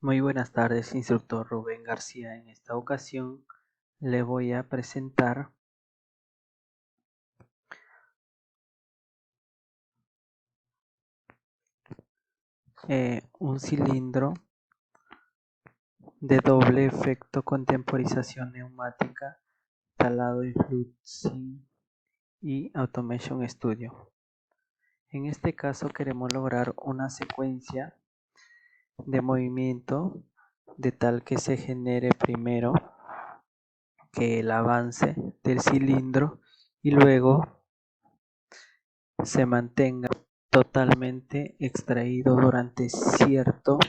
Muy buenas tardes, instructor Rubén García. En esta ocasión le voy a presentar un cilindro de doble efecto con temporización neumática, talado y fluxing y Automation Studio. En este caso queremos lograr una secuencia de movimiento de tal que se genere primero que el avance del cilindro y luego se mantenga totalmente extraído durante cierto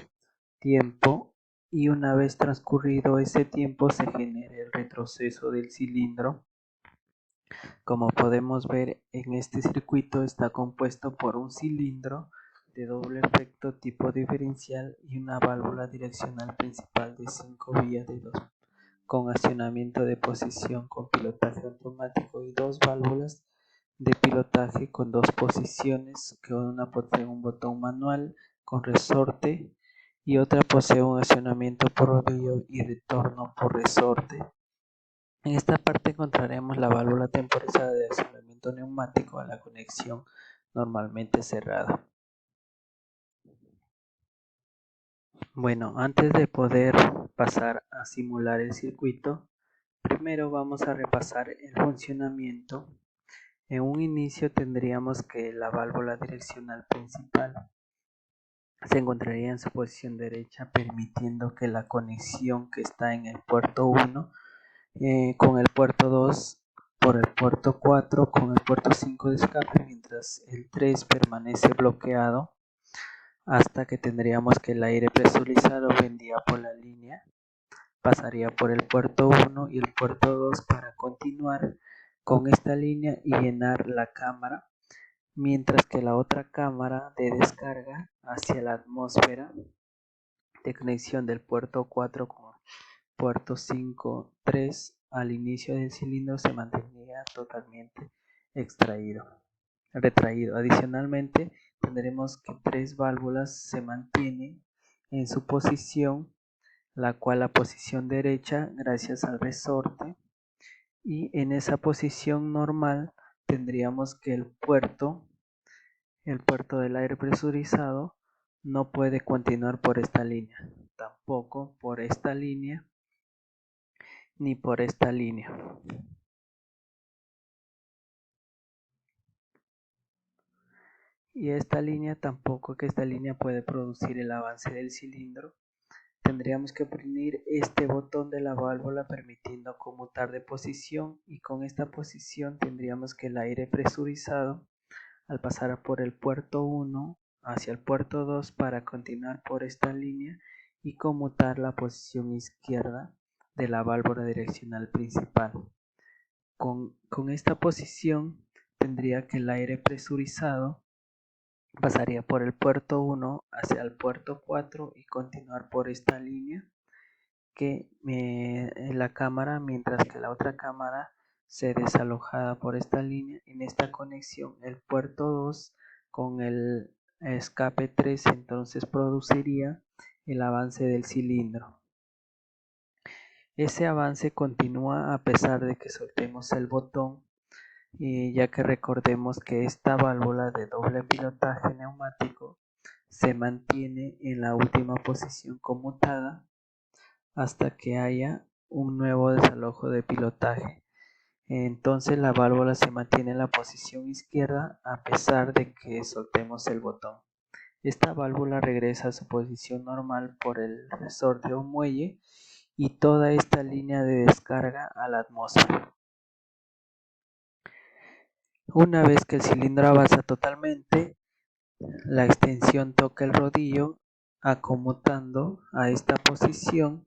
tiempo y una vez transcurrido ese tiempo se genera el retroceso del cilindro. Como podemos ver, en este circuito está compuesto por un cilindro de doble efecto tipo diferencial y una válvula direccional principal de 5 vías de 2 con accionamiento de posición con pilotaje automático y dos válvulas de pilotaje con dos posiciones, que una posee un botón manual con resorte y otra posee un accionamiento por rodillo y retorno por resorte. En esta parte encontraremos la válvula temporizada de accionamiento neumático a la conexión normalmente cerrada. Bueno, antes de poder pasar a simular el circuito, primero vamos a repasar el funcionamiento. En un inicio tendríamos que la válvula direccional principal se encontraría en su posición derecha, permitiendo que la conexión que está en el puerto 1 con el puerto 2 por el puerto 4 con el puerto 5 de escape, mientras el 3 permanece bloqueado hasta que tendríamos que el aire presurizado vendría por la línea, pasaría por el puerto 1 y el puerto 2 para continuar con esta línea y llenar la cámara, mientras que la otra cámara de descarga hacia la atmósfera de conexión del puerto 4 con puerto 5, 3 al inicio del cilindro se mantendría totalmente retraído. Adicionalmente, tendremos que tres válvulas se mantienen en su posición, la cual la posición derecha gracias al resorte, y en esa posición normal tendríamos que el puerto del aire presurizado no puede continuar por esta línea, tampoco por esta línea ni por esta línea. Y esta línea tampoco, que esta línea puede producir el avance del cilindro. Tendríamos que oprimir este botón de la válvula permitiendo conmutar de posición, y con esta posición tendríamos que el aire presurizado al pasar por el puerto 1 hacia el puerto 2 para continuar por esta línea y conmutar la posición izquierda de la válvula direccional principal. Con esta posición tendría que el aire presurizado pasaría por el puerto 1 hacia el puerto 4 y continuar por esta línea que la cámara, mientras que la otra cámara se desalojada por esta línea. En esta conexión el puerto 2 con el escape 3 entonces produciría el avance del cilindro. Ese avance continúa a pesar de que soltemos el botón, ya que recordemos que esta válvula de doble pilotaje neumático se mantiene en la última posición conmutada hasta que haya un nuevo desalojo de pilotaje. Entonces la válvula se mantiene en la posición izquierda a pesar de que soltemos el botón. Esta válvula regresa a su posición normal por el resorte o muelle y toda esta línea de descarga a la atmósfera. Una vez que el cilindro avanza totalmente, la extensión toca el rodillo acomodando a esta posición,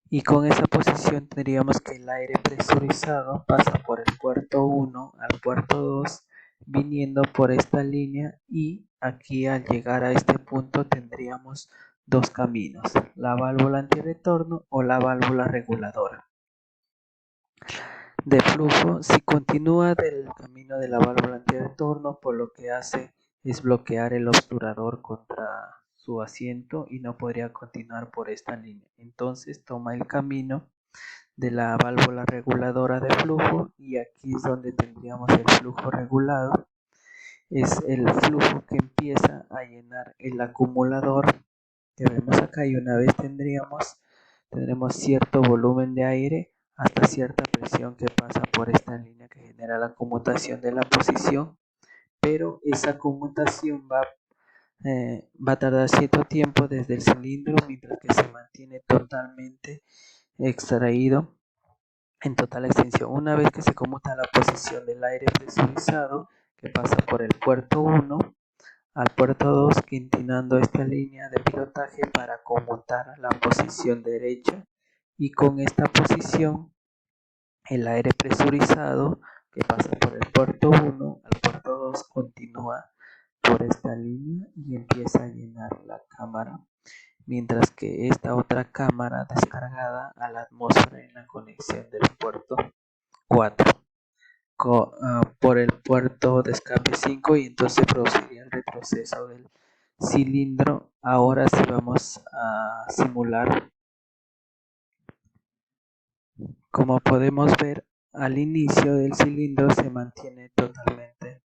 y con esa posición tendríamos que el aire presurizado pasa por el puerto 1 al puerto 2 viniendo por esta línea, y aquí al llegar a este punto tendríamos dos caminos: la válvula antirretorno o la válvula reguladora de flujo. Si continúa del camino de la válvula antirretorno, por lo que hace es bloquear el obturador contra su asiento y no podría continuar por esta línea. Entonces toma el camino de la válvula reguladora de flujo y aquí es donde tendríamos el flujo regulado. Es el flujo que empieza a llenar el acumulador que vemos acá y una vez tendremos cierto volumen de aire hasta cierta presión que pasa por esta línea que genera la conmutación de la posición, pero esa conmutación va a tardar cierto tiempo desde el cilindro mientras que se mantiene totalmente extraído en total extensión. Una vez que se conmuta la posición del aire presurizado que pasa por el puerto 1 al puerto 2, continuando esta línea de pilotaje para conmutar la posición derecha, y con esta posición el aire presurizado que pasa por el puerto 1 al puerto 2 continúa por esta línea y empieza a llenar la cámara, mientras que esta otra cámara descargada a la atmósfera en la conexión del puerto 4 por el puerto de escape 5 y entonces produciría el retroceso del cilindro. Ahora sí vamos a simular. Como podemos ver, al inicio del cilindro se mantiene totalmente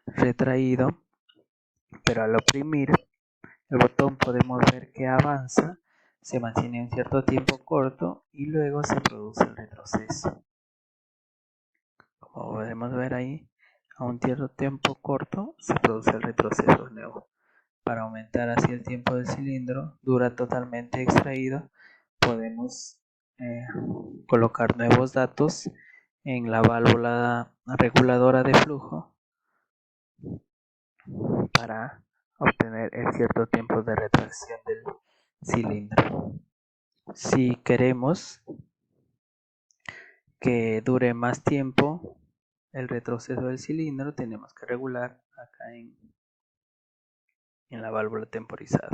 retraído, pero al oprimir el botón podemos ver que avanza, se mantiene un cierto tiempo corto y luego se produce el retroceso. Como podemos ver ahí, a un cierto tiempo corto se produce el retroceso de nuevo. Para aumentar así el tiempo del cilindro, dura totalmente extraído, podemos colocar nuevos datos en la válvula reguladora de flujo para obtener el cierto tiempo de retracción del cilindro. Si queremos que dure más tiempo el retroceso del cilindro, tenemos que regular acá en la válvula temporizada.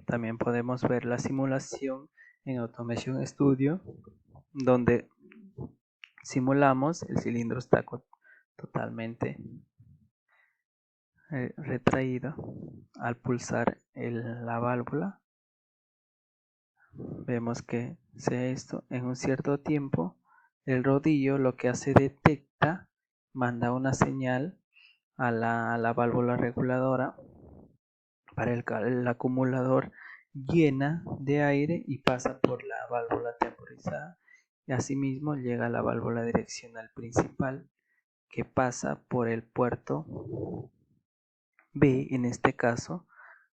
También podemos ver la simulación en Automation Studio, donde simulamos el cilindro está totalmente retraído. Al pulsar la válvula, vemos que esto en un cierto tiempo el rodillo lo que hace detecta, manda una señal a la válvula reguladora para el acumulador llena de aire y pasa por la válvula temporizada y asimismo llega a la válvula direccional principal que pasa por el puerto B en este caso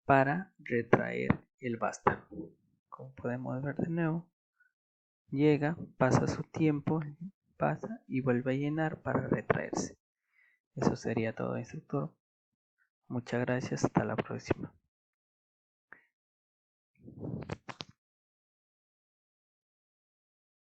para retraer el vástago. Como podemos ver de nuevo, llega, pasa su tiempo, pasa y vuelve a llenar para retraerse. Eso sería todo, instructor. Muchas gracias, hasta la próxima.